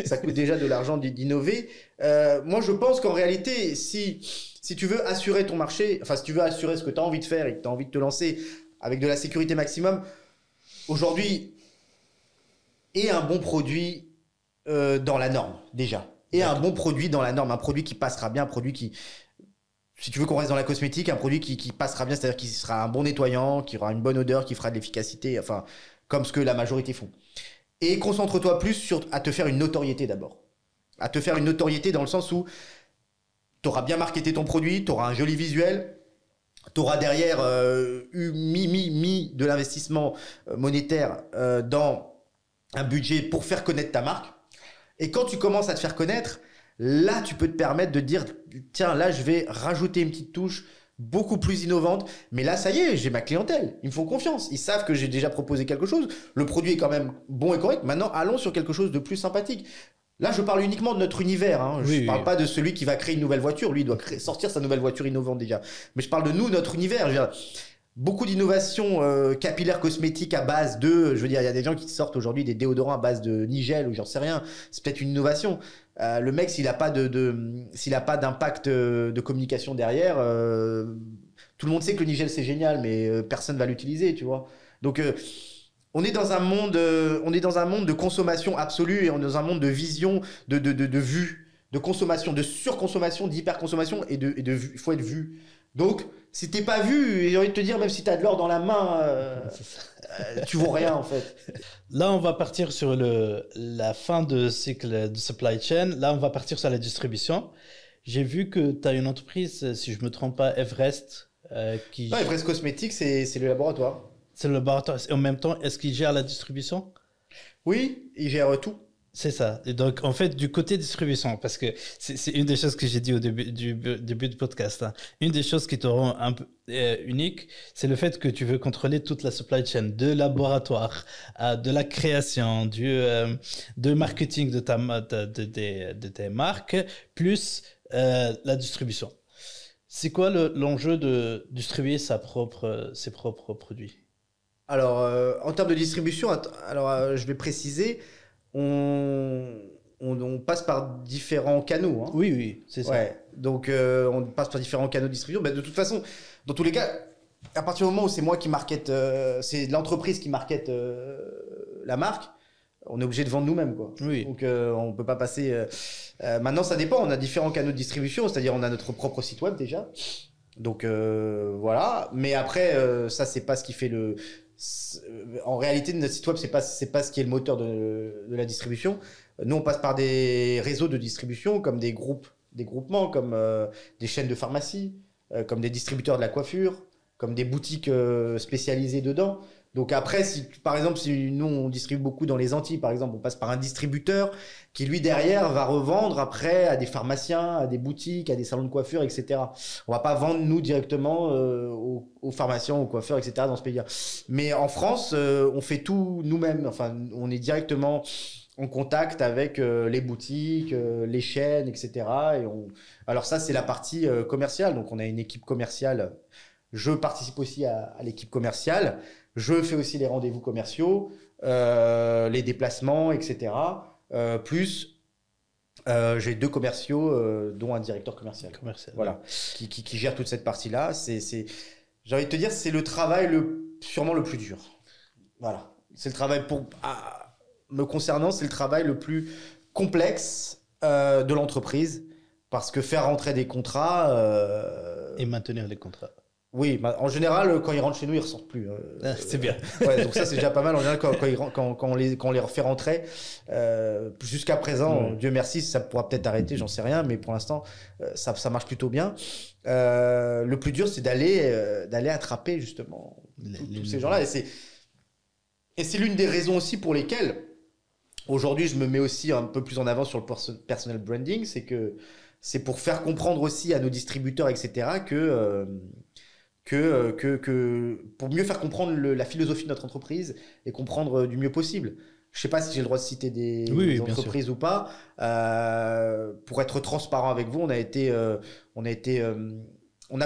Ça coûte déjà de l'argent d'innover. Moi, je pense qu'en réalité, si tu veux assurer ton marché, enfin, si tu veux assurer ce que tu as envie de faire et que tu as envie de te lancer avec de la sécurité maximum, aujourd'hui, et un bon produit dans la norme, déjà. Et un bon produit dans la norme, un produit qui passera bien, un produit qui... Si tu veux qu'on reste dans la cosmétique, un produit qui passera bien, c'est-à-dire qui sera un bon nettoyant, qui aura une bonne odeur, qui fera de l'efficacité, enfin, comme ce que la majorité font. Et concentre-toi plus à te faire une notoriété d'abord. À te faire une notoriété dans le sens où tu auras bien marketé ton produit, tu auras un joli visuel, tu auras derrière mis de l'investissement monétaire dans un budget pour faire connaître ta marque. Et quand tu commences à te faire connaître, là, tu peux te permettre de dire, tiens, là, je vais rajouter une petite touche beaucoup plus innovante. Mais là, ça y est, j'ai ma clientèle. Ils me font confiance. Ils savent que j'ai déjà proposé quelque chose. Le produit est quand même bon et correct. Maintenant, allons sur quelque chose de plus sympathique. Là, je parle uniquement de notre univers. Hein. Je ne parle pas de celui qui va créer une nouvelle voiture. Lui, il doit sortir sa nouvelle voiture innovante déjà. Mais je parle de nous, notre univers. Je veux dire, beaucoup d'innovations capillaires cosmétiques à base de... Je veux dire, il y a des gens qui sortent aujourd'hui des déodorants à base de nigel ou j'en sais rien. C'est peut-être une innovation. Le mec, s'il n'a pas d'impact de communication derrière, tout le monde sait que le nigel, c'est génial, mais personne ne va l'utiliser, tu vois. Donc, on est dans un monde de consommation absolue et on est dans un monde de vision, de vue, de consommation, de surconsommation, d'hyperconsommation et de vue. Il faut être vu. Donc, si t'es pas vu, j'ai envie de te dire, même si t'as de l'or dans la main, tu vaux rien en fait. Là, on va partir sur la fin de cycle de supply chain. Là, on va partir sur la distribution. J'ai vu que tu as une entreprise, si je me trompe pas, Everest. Non, Everest Cosmétiques, c'est le laboratoire. C'est le laboratoire. Et en même temps, est-ce qu'il gère la distribution? Oui, il gère tout. C'est ça. Et donc, en fait, du côté distribution, parce que c'est une des choses que j'ai dit au début du podcast, hein. Une des choses qui te rend un peu unique, c'est le fait que tu veux contrôler toute la supply chain, de laboratoire, de la création, de marketing de tes marques, plus la distribution. C'est quoi l'enjeu de distribuer ses propres produits? Alors, en termes de distribution, je vais préciser, on passe par différents canaux. Hein. Oui, c'est ça. Ouais, donc on passe par différents canaux de distribution. Mais de toute façon, dans tous les cas, à partir du moment où c'est moi qui market, c'est l'entreprise qui market la marque, on est obligé de vendre nous-mêmes, quoi. Oui. Donc on peut pas passer. Maintenant, ça dépend. On a différents canaux de distribution, c'est-à-dire on a notre propre site web déjà. Donc voilà. Mais après, ça c'est pas ce qui fait le. En réalité, notre site web, c'est pas ce qui est le moteur de la distribution. Nous, on passe par des réseaux de distribution, comme des groupements, comme des chaînes de pharmacie, comme des distributeurs de la coiffure, comme des boutiques spécialisées dedans. Donc après, par exemple, si nous, on distribue beaucoup dans les Antilles, par exemple, on passe par un distributeur qui, lui, derrière, va revendre après à des pharmaciens, à des boutiques, à des salons de coiffure, etc. On va pas vendre, nous, directement aux pharmaciens, aux coiffeurs, etc. dans ce pays-là. Mais en France, on fait tout nous-mêmes. Enfin, on est directement en contact avec les boutiques, les chaînes, etc. Alors ça, c'est la partie commerciale. Donc, on a une équipe commerciale. Je participe aussi à l'équipe commerciale. Je fais aussi les rendez-vous commerciaux, les déplacements, etc. Plus, j'ai 2 commerciaux, dont un directeur commercial. Voilà, qui gère toute cette partie-là. J'ai envie de te dire, c'est le travail sûrement le plus dur. Voilà, c'est le travail me concernant, c'est le travail le plus complexe de l'entreprise, parce que faire rentrer des contrats et maintenir les contrats. Oui, en général, quand ils rentrent chez nous, ils ne ressortent plus. C'est bien. Ouais, donc ça, c'est déjà pas mal. En général, quand on les refait rentrer, jusqu'à présent, Dieu merci, ça pourra peut-être arrêter, j'en sais rien, mais pour l'instant, ça marche plutôt bien. Le plus dur, c'est d'aller attraper justement tous ces gens-là. Et c'est l'une des raisons aussi pour lesquelles, aujourd'hui, je me mets aussi un peu plus en avant sur le personal branding, c'est pour faire comprendre aussi à nos distributeurs, etc., que pour mieux faire comprendre la philosophie de notre entreprise et comprendre du mieux possible. Je ne sais pas si j'ai le droit de citer des entreprises ou pas. Pour être transparent avec vous, on n'a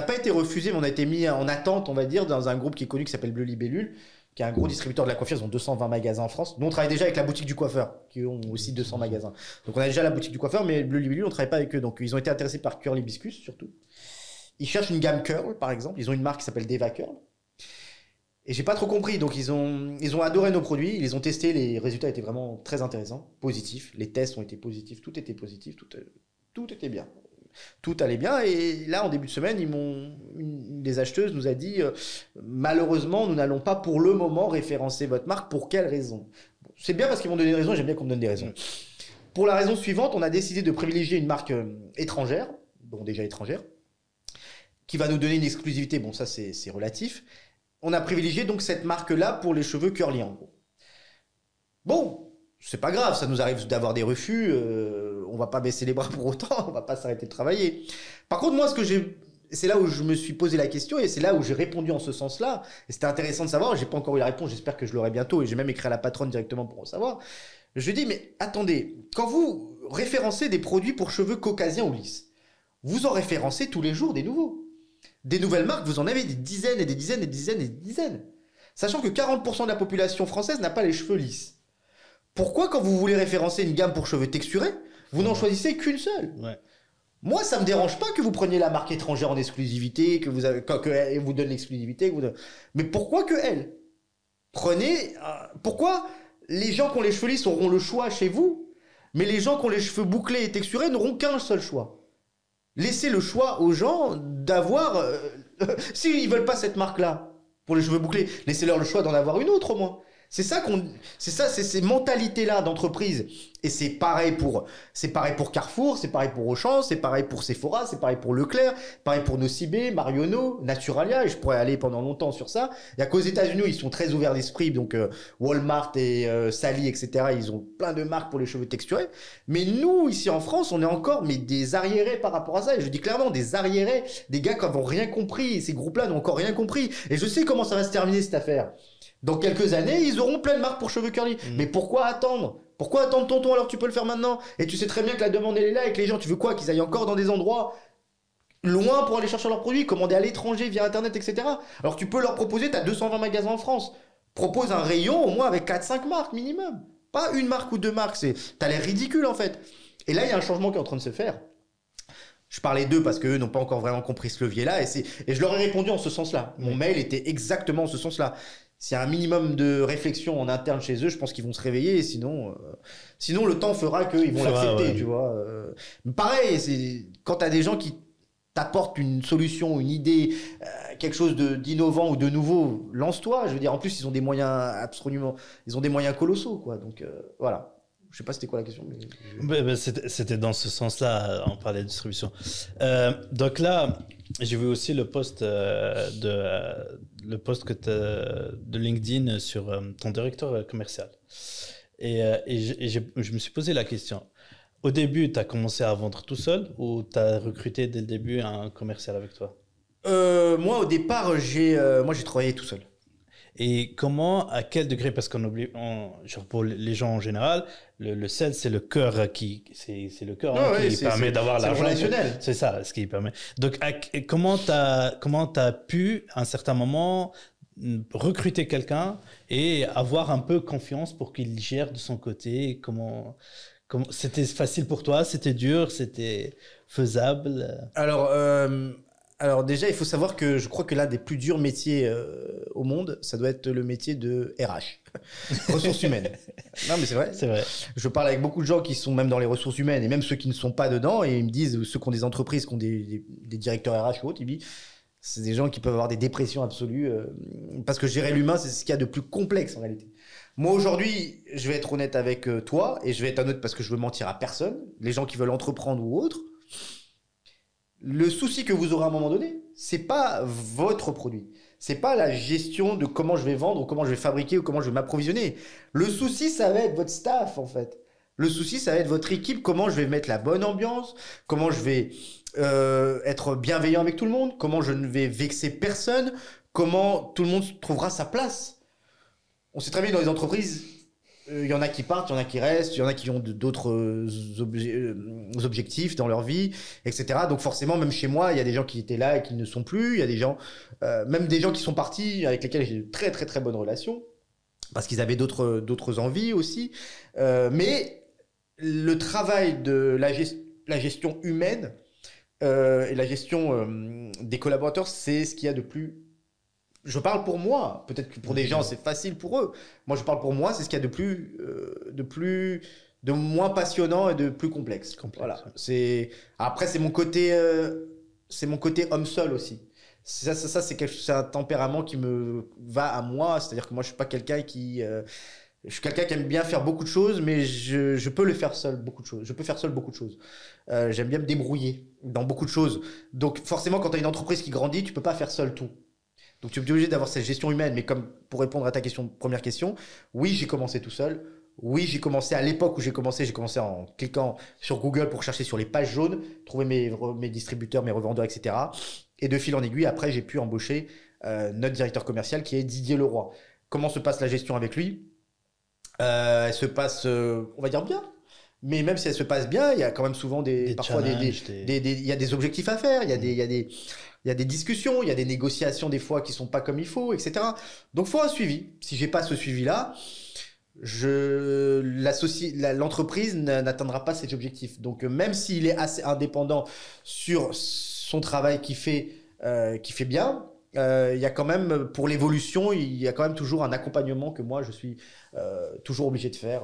pas été refusé, mais on a été mis en attente, on va dire, dans un groupe qui est connu qui s'appelle Bleu Libellule, qui est un gros distributeur de la coiffure. Ils ont 220 magasins en France. Nous, on travaille déjà avec la boutique du coiffeur, qui ont aussi 200 magasins. Donc, on a déjà la boutique du coiffeur, mais Bleu Libellule, on ne travaille pas avec eux. Donc, ils ont été intéressés par Curl Hibiscus, surtout. Ils cherchent une gamme curl, par exemple. Ils ont une marque qui s'appelle Deva Curl. Et j'ai pas trop compris. Donc, ils ont adoré nos produits. Ils les ont testés. Les résultats étaient vraiment très intéressants, positifs. Les tests ont été positifs. Tout était positif. Tout était bien. Tout allait bien. Et là, en début de semaine, une des acheteuses nous a dit malheureusement, nous n'allons pas pour le moment référencer votre marque. Pour quelle raison? C'est bien parce qu'ils vont donner des raisons. J'aime bien qu'on me donne des raisons. Pour la raison suivante, on a décidé de privilégier une marque étrangère, bon, déjà étrangère, qui va nous donner une exclusivité. Bon, ça, c'est relatif. On a privilégié donc cette marque-là pour les cheveux curly, en gros. Bon, c'est pas grave, ça nous arrive d'avoir des refus. On va pas baisser les bras pour autant, on va pas s'arrêter de travailler. Par contre, moi, c'est là où je me suis posé la question et c'est là où j'ai répondu en ce sens-là. Et c'était intéressant de savoir. J'ai pas encore eu la réponse, j'espère que je l'aurai bientôt. Et j'ai même écrit à la patronne directement pour en savoir. Je lui ai dit, mais attendez, quand vous référencez des produits pour cheveux caucasiens ou lisses, vous en référencez tous les jours des nouveaux. Des nouvelles marques, vous en avez des dizaines et des dizaines et des dizaines et des dizaines. Sachant que 40% de la population française n'a pas les cheveux lisses. Pourquoi, quand vous voulez référencer une gamme pour cheveux texturés, vous n'en choisissez qu'une seule? Moi, ça me dérange pas que vous preniez la marque étrangère en exclusivité, qu'elle vous donne l'exclusivité. Mais pourquoi que elle? Pourquoi les gens qui ont les cheveux lisses auront le choix chez vous, mais les gens qui ont les cheveux bouclés et texturés n'auront qu'un seul choix? Laissez le choix aux gens d'avoir... s'ils ne veulent pas cette marque-là pour les cheveux bouclés, laissez-leur le choix d'en avoir une autre au moins. C'est ces mentalités-là d'entreprise. Et c'est pareil pour Carrefour, c'est pareil pour Auchan, c'est pareil pour Sephora, c'est pareil pour Leclerc, pareil pour Nocibé, Marionneau, Naturalia, et je pourrais aller pendant longtemps sur ça. Il y a qu'aux États-Unis, ils sont très ouverts d'esprit, donc Walmart et Sally, etc., ils ont plein de marques pour les cheveux texturés. Mais nous, ici en France, on est encore des arriérés par rapport à ça. Et je dis clairement, des arriérés, des gars qui n'ont rien compris. Ces groupes-là n'ont encore rien compris. Et je sais comment ça va se terminer, cette affaire. Dans quelques années, ils auront plein de marques pour cheveux curly. Mais pourquoi attendre? Pourquoi attendre tonton alors que tu peux le faire maintenant? Et tu sais très bien que la demande elle est là et que les gens, tu veux quoi? Qu'ils aillent encore dans des endroits loin pour aller chercher leurs produits, commander à l'étranger via internet, etc. Alors tu peux leur proposer, tu as 220 magasins en France. Propose un rayon au moins avec 4-5 marques minimum. Pas une marque ou deux marques, t'as l'air ridicule en fait. Et là, il y a un changement qui est en train de se faire. Je parlais d'eux parce qu'eux n'ont pas encore vraiment compris ce levier-là et je leur ai répondu en ce sens-là. Mon mail était exactement en ce sens-là. S'il y a un minimum de réflexion en interne chez eux, je pense qu'ils vont se réveiller. Et sinon le temps fera qu'ils vont l'accepter, tu vois. Pareil, quand tu as des gens qui t'apportent une solution, une idée, quelque chose d'innovant ou de nouveau, lance-toi. Je veux dire, en plus, ils ont des moyens colossaux, quoi. Donc, voilà. Je sais pas c'était quoi la question. Mais c'était dans ce sens-là, on parlait de distribution. Donc là, j'ai vu aussi le post de LinkedIn sur ton directeur commercial. Et je me suis posé la question. Au début, tu as commencé à vendre tout seul ou tu as recruté dès le début un commercial avec toi? Moi, au départ, j'ai travaillé tout seul. Et comment, à quel degré, parce genre pour les gens en général, le sales, c'est le cœur qui permet d'avoir l'argent. C'est relationnel. C'est ça, ce qui permet. Donc, comment t'as pu, à un certain moment, recruter quelqu'un et avoir un peu confiance pour qu'il gère de son côté? C'était facile pour toi? C'était dur? C'était faisable? Alors déjà, il faut savoir que je crois que l'un des plus durs métiers au monde, ça doit être le métier de RH, ressources humaines. Non, mais c'est vrai. C'est vrai. Je parle avec beaucoup de gens qui sont même dans les ressources humaines et même ceux qui ne sont pas dedans et ils me disent, ceux qui ont des entreprises, qui ont des directeurs RH ou autres, ils me disent, c'est des gens qui peuvent avoir des dépressions absolues parce que gérer l'humain, c'est ce qu'il y a de plus complexe en réalité. Moi aujourd'hui, je vais être honnête avec toi et je vais être honnête parce que je veux mentir à personne. Les gens qui veulent entreprendre ou autres. Le souci que vous aurez à un moment donné, c'est pas votre produit. C'est pas la gestion de comment je vais vendre ou comment je vais fabriquer ou comment je vais m'approvisionner. Le souci, ça va être votre staff, en fait. Le souci, ça va être votre équipe, comment je vais mettre la bonne ambiance, comment je vais être bienveillant avec tout le monde, comment je ne vais vexer personne, comment tout le monde trouvera sa place. On sait très bien dans les entreprises, il y en a qui partent, il y en a qui restent, il y en a qui ont d'autres objectifs dans leur vie, etc. Donc forcément, même chez moi, il y a des gens qui étaient là et qui ne sont plus. Il y a des gens, même des gens qui sont partis avec lesquels j'ai de très très très bonnes relations parce qu'ils avaient d'autres envies aussi. Mais le travail de la gestion humaine et la gestion des collaborateurs, c'est ce qu'il y a de plus. Je parle pour moi. Peut-être que pour des gens, c'est facile pour eux. Moi, je parle pour moi. C'est ce qu'il y a de moins passionnant et de plus complexe. Voilà. Après, c'est mon côté homme seul aussi. Ça, c'est un tempérament qui me va à moi. C'est-à-dire que moi, je suis pas quelqu'un qui... je suis quelqu'un qui aime bien faire beaucoup de choses, mais je peux le faire seul, beaucoup de choses. Je peux faire seul beaucoup de choses. J'aime bien me débrouiller dans beaucoup de choses. Donc, forcément, quand tu as une entreprise qui grandit, tu peux pas faire seul tout. Donc, tu es obligé d'avoir cette gestion humaine. Mais comme pour répondre à ta première question, oui, j'ai commencé tout seul. Oui, j'ai commencé à l'époque où j'ai commencé en cliquant sur Google pour chercher sur les pages jaunes, trouver mes distributeurs, mes revendeurs, etc. Et de fil en aiguille, après, j'ai pu embaucher notre directeur commercial qui est Didier Leroy. Comment se passe la gestion avec lui? Elle se passe, on va dire bien. Mais même si elle se passe bien, il y a quand même souvent parfois il y a des objectifs à faire, il y a des discussions, il y a des négociations des fois qui sont pas comme il faut, etc. Donc, il faut un suivi. Si j'ai pas ce suivi-là, l'entreprise n'atteindra pas cet objectif. Donc, même s'il est assez indépendant sur son travail qui fait bien, il y a quand même, pour l'évolution, il y a quand même toujours un accompagnement que moi, je suis toujours obligé de faire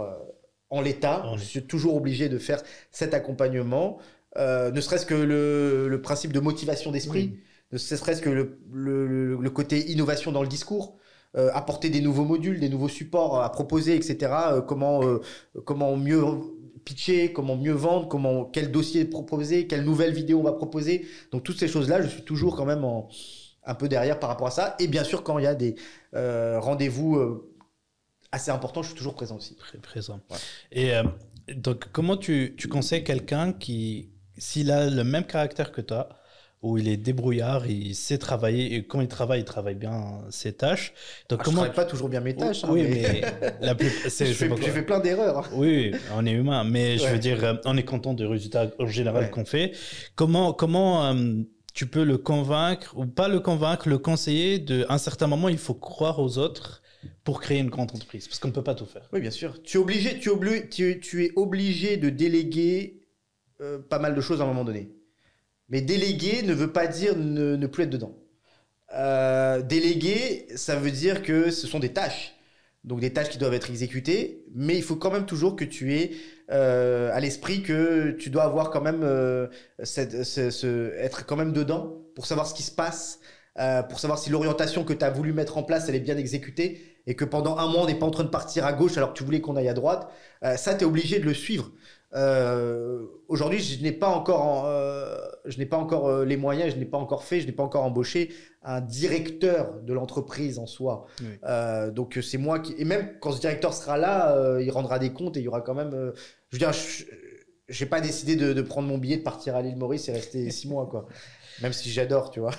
en l'état. Je suis toujours obligé de faire cet accompagnement, ne serait-ce que le principe de motivation d'esprit, ne serait-ce que le côté innovation dans le discours. apporter des nouveaux modules, des nouveaux supports à proposer, etc. Comment mieux pitcher, comment mieux vendre, quel dossier proposer, quelle nouvelle vidéo on va proposer. Donc toutes ces choses-là, je suis toujours quand même un peu derrière par rapport à ça. Et bien sûr, quand il y a des rendez-vous assez importants, je suis toujours présent aussi. Présent. Ouais. Et donc, comment tu conseilles quelqu'un qui, s'il a le même caractère que toi, où il est débrouillard, il sait travailler, et quand il travaille bien ses tâches. Donc, je ne travaille pas toujours bien mes tâches. Oui, mais j'ai fait plein d'erreurs. Oui, on est humain, mais je veux dire, on est content du résultat en général qu'on fait. Comment tu peux le convaincre, ou pas le convaincre, le conseiller à un certain moment, il faut croire aux autres pour créer une grande entreprise, parce qu'on ne peut pas tout faire. Oui, bien sûr. Tu es obligé de déléguer pas mal de choses à un moment donné. Mais déléguer ne veut pas dire ne plus être dedans. Déléguer, ça veut dire que ce sont des tâches. Donc des tâches qui doivent être exécutées, mais il faut quand même toujours que tu aies à l'esprit que tu dois avoir quand même être quand même dedans pour savoir ce qui se passe, pour savoir si l'orientation que tu as voulu mettre en place, elle est bien exécutée et que pendant un mois, on n'est pas en train de partir à gauche alors que tu voulais qu'on aille à droite. Ça, tu es obligé de le suivre. Aujourd'hui, je n'ai pas encore les moyens, je n'ai pas encore embauché un directeur de l'entreprise en soi. Oui. Donc c'est moi qui, et même quand ce directeur sera là, il rendra des comptes et il y aura quand même. Je veux dire, j'ai pas décidé de prendre mon billet, de partir à l'île Maurice et rester 6 mois, quoi. Même si j'adore, tu vois.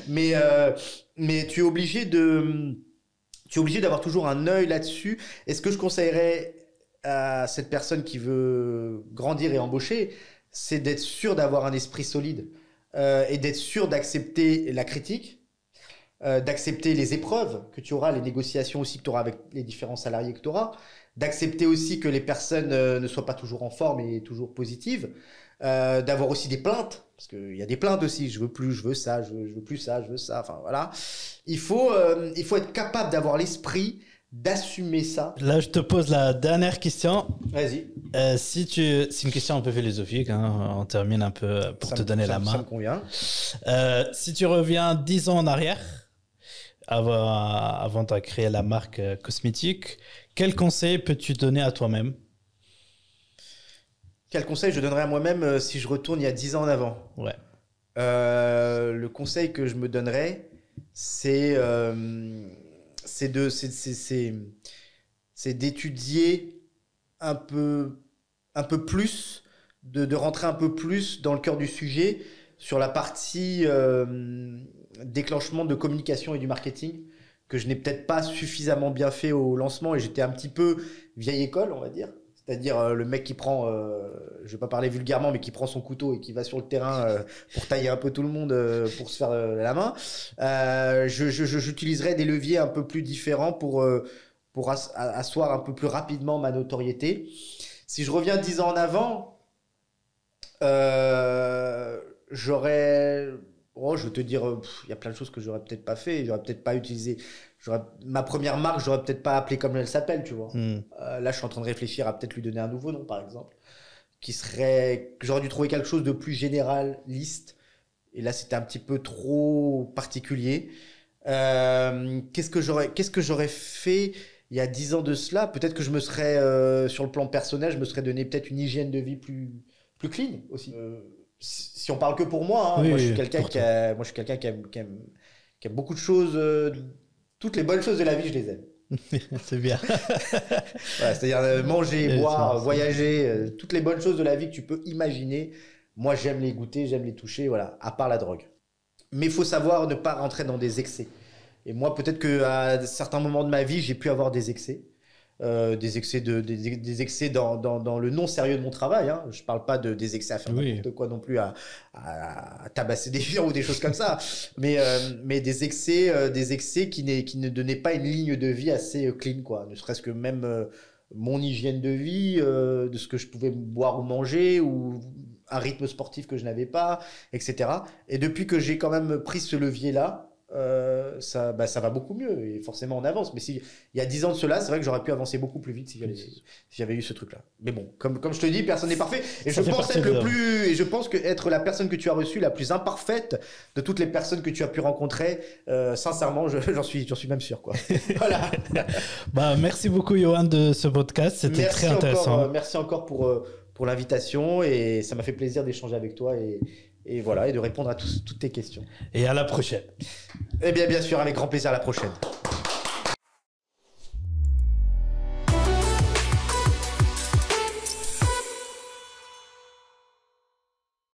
mais tu es obligé d'avoir toujours un œil là-dessus. Et ce que je conseillerais à cette personne qui veut grandir et embaucher, c'est d'être sûr d'avoir un esprit solide et d'être sûr d'accepter la critique, d'accepter les épreuves que tu auras, les négociations aussi que tu auras avec les différents salariés que tu auras, d'accepter aussi que les personnes ne soient pas toujours en forme et toujours positives, d'avoir aussi des plaintes, parce qu'il y a des plaintes aussi, je veux plus, je veux ça, je veux plus ça, je veux ça, enfin voilà. Il faut être capable d'avoir l'esprit d'assumer ça. Là, je te pose la dernière question. Vas-y. C'est une question un peu philosophique, hein. On termine un peu pour te donner la main. Ça me convient. Si tu reviens 10 ans en arrière, avant de créer la marque cosmétique, quel conseil peux-tu donner à toi-même? Quel conseil je donnerais à moi-même si je retourne il y a 10 ans en avant? Ouais. Le conseil que je me donnerais, c'est d'étudier un peu plus, de rentrer un peu plus dans le cœur du sujet sur la partie déclenchement de communication et du marketing, que je n'ai peut-être pas suffisamment bien fait au lancement et j'étais un petit peu vieille école, on va dire. C'est-à-dire le mec qui prend, je vais pas parler vulgairement, mais qui prend son couteau et qui va sur le terrain pour tailler un peu tout le monde pour se faire la main. J'utiliserai des leviers un peu plus différents pour asseoir un peu plus rapidement ma notoriété. Si je reviens 10 ans en avant, j'aurais... Oh, je vais te dire, il y a plein de choses que j'aurais peut-être pas fait, j'aurais peut-être pas utilisé. Ma première marque, j'aurais peut-être pas appelé comme elle s'appelle, tu vois. Là, je suis en train de réfléchir à peut-être lui donner un nouveau nom, par exemple, que j'aurais dû trouver quelque chose de plus généraliste. Et là, c'était un petit peu trop particulier. Qu'est-ce que j'aurais fait il y a 10 ans de cela? Peut-être que je me serais, sur le plan personnel, je me serais donné peut-être une hygiène de vie plus clean aussi. Si on parle que pour moi, oui, moi je suis quelqu'un qui aime beaucoup de choses, toutes les bonnes choses de la vie, je les aime. C'est bien. Voilà, c'est-à-dire manger, boire, voyager, toutes les bonnes choses de la vie que tu peux imaginer. Moi, j'aime les goûter, j'aime les toucher, voilà, à part la drogue. Mais il faut savoir ne pas rentrer dans des excès. Et moi, peut-être qu'à certains moments de ma vie, j'ai pu avoir des excès. Des excès dans le non-sérieux de mon travail. Hein. Je ne parle pas des excès à faire n'importe quoi non plus, à tabasser des gens ou des choses comme ça. Mais des excès qui ne donnaient pas une ligne de vie assez clean, quoi. Ne serait-ce que même mon hygiène de vie, de ce que je pouvais boire ou manger, ou un rythme sportif que je n'avais pas, etc. Et depuis que j'ai quand même pris ce levier-là, ça va beaucoup mieux et forcément on avance. Mais il y a 10 ans de cela, c'est vrai que j'aurais pu avancer beaucoup plus vite si j'avais eu ce truc-là. Mais bon, comme je te dis, personne n'est parfait. Et je pense que être la personne que tu as reçue la plus imparfaite de toutes les personnes que tu as pu rencontrer, sincèrement, j'en suis même sûr, quoi. Voilà. Merci beaucoup, Johan, de ce podcast. C'était très intéressant. Merci encore pour l'invitation et ça m'a fait plaisir d'échanger avec toi et voilà, et de répondre à toutes tes questions. Et à la prochaine. Eh bien sûr, avec grand plaisir, à la prochaine.